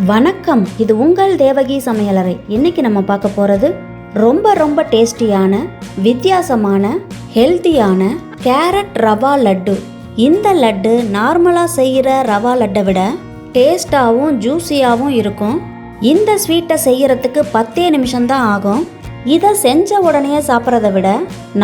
வணக்கம், இது உங்கள் தேவகி சமையலறை. இன்னைக்கு நம்ம பார்க்க போகிறது ரொம்ப டேஸ்டியான, வித்தியாசமான, ஹெல்த்தியான கேரட் ரவா லட்டு. இந்த லட்டு நார்மலாக செய்கிற ரவா லட்டை விட டேஸ்டாகவும் ஜூஸியாகவும் இருக்கும். இந்த ஸ்வீட்டை செய்யறதுக்கு 10 நிமிஷம்தான் ஆகும். இதை செஞ்ச உடனே சாப்பிட்றத விட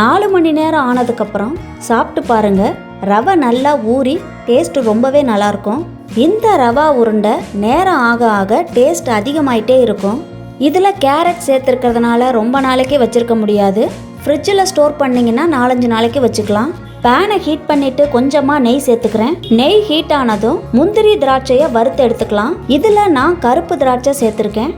4 மணி நேரம் ஆனதுக்கப்புறம் சாப்பிட்டு பாருங்க. ரவை நல்லா ஊறி டேஸ்ட் ரொம்பவே நல்லாயிருக்கும். இந்த ரவா உருண்டை நேரம் ஆக ஆக டேஸ்ட் அதிகமாயிட்டே இருக்கும். இதில் கேரட் சேர்த்துருக்கிறதுனால ரொம்ப நாளைக்கு வச்சுருக்க முடியாது. ஃப்ரிட்ஜில் ஸ்டோர் பண்ணிங்கன்னா 4-5 நாளைக்கு வச்சுக்கலாம். பேனை ஹீட் பண்ணிவிட்டு கொஞ்சமாக நெய் சேர்த்துக்கிறேன். நெய் ஹீட் ஆனதும் முந்திரி திராட்சையை வறுத்து எடுத்துக்கலாம். இதில் நான் கருப்பு திராட்சை சேர்த்துருக்கேன்.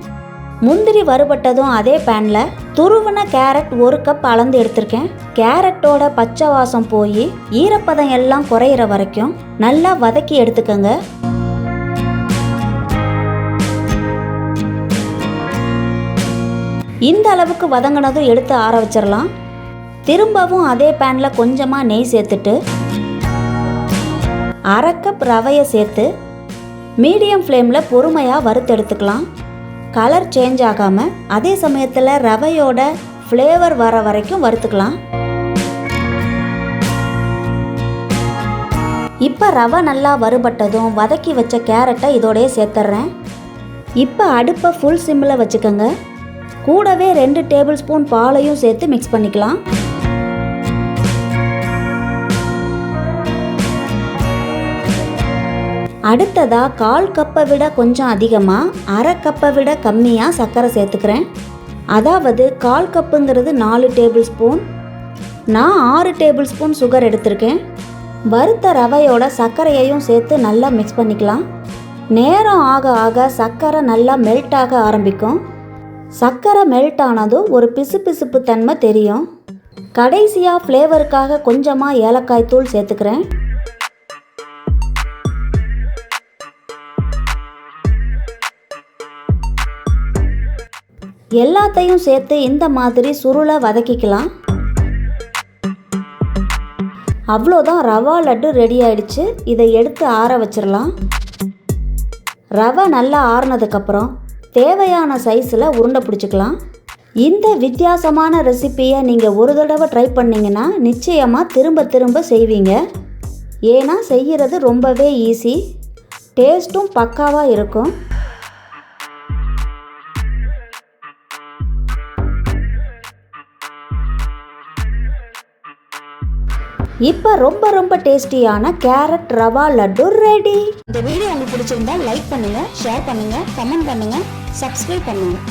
முந்திரி வறுபட்டதும் அதே பேனில் துருவின கேரட் 1 கப் அளந்து எடுத்திருக்கேன். கேரட்டோட பச்சை வாசம் போய் ஈரப்பதம் எல்லாம் குறையிற வரைக்கும் நல்லா வதக்கி எடுத்துக்கோங்க. இந்த அளவுக்கு வதங்கினதும் எடுத்து ஆற வச்சிடலாம். திரும்பவும் அதே பேனில் கொஞ்சமாக நெய் சேர்த்துட்டு 1/2 கப் ரவையை சேர்த்து மீடியம் ஃப்ளேமில் பொறுமையாக வறுத்து எடுத்துக்கலாம். கலர் சேஞ்ச் ஆகாமல் அதே சமயத்தில் ரவையோட ஃப்ளேவர் வர வரைக்கும் வறுத்துக்கலாம். இப்போ ரவை நல்லா வறுபட்டதும் வதக்கி வச்ச கேரட்டை இதோடய சேர்த்துட்றேன். இப்போ அடுப்பை ஃபுல் சிம்மில் வச்சுக்கோங்க. கூடவே 2 டேபிள் ஸ்பூன் பாலையும் சேர்த்து மிக்ஸ் பண்ணிக்கலாம். அடுத்ததாக 1/4 கப்பை விட கொஞ்சம் அதிகமாக 1/2 கப்பை விட கம்மியாக சர்க்கரை சேர்த்துக்கிறேன். அதாவது 1/4 கப்புங்கிறது 4 டேபிள் ஸ்பூன். நான் 6 டேபிள் ஸ்பூன் சுகர் எடுத்திருக்கேன். வறுத்த ரவையோட சர்க்கரையையும் சேர்த்து நல்லா மிக்ஸ் பண்ணிக்கலாம். நேரம் ஆக ஆக சர்க்கரை நல்லா மெல்ட் ஆக ஆரம்பிக்கும். சர்க்கரை மெல்ட் ஆனதும் ஒரு பிசுபிசுப்பு தன்மை தெரியும். கடைசியாக ஃப்ளேவருக்காக கொஞ்சமாக ஏலக்காய் தூள் சேர்த்துக்கிறேன். எல்லாத்தையும் சேர்த்து இந்த மாதிரி சுருளை வதக்கிக்கலாம். அவ்வளோதான், ரவா லட்டு ரெடி ஆயிடுச்சு. இதை எடுத்து ஆற வச்சிடலாம். ரவை நல்லா ஆறுனதுக்கப்புறம் தேவையான சைஸில் உருண்டை பிடிச்சிக்கலாம். இந்த வித்தியாசமான ரெசிப்பியை நீங்கள் ஒரு தடவை ட்ரை பண்ணிங்கன்னா நிச்சயமாக திரும்ப செய்வீங்க. ஏன்னா செய்கிறது ரொம்பவே ஈஸி, டேஸ்ட்டும் பக்காவாக இருக்கும். இப்போ ரொம்ப டேஸ்டியான கேரட் ரவா லட்டு ரெடி. இந்த வீடியோ உங்களுக்கு பிடிச்சிருந்தா லைக் பண்ணுங்கள், ஷேர் பண்ணுங்கள், கமெண்ட் பண்ணுங்கள், சப்ஸ்கிரைப் பண்ணுங்கள்.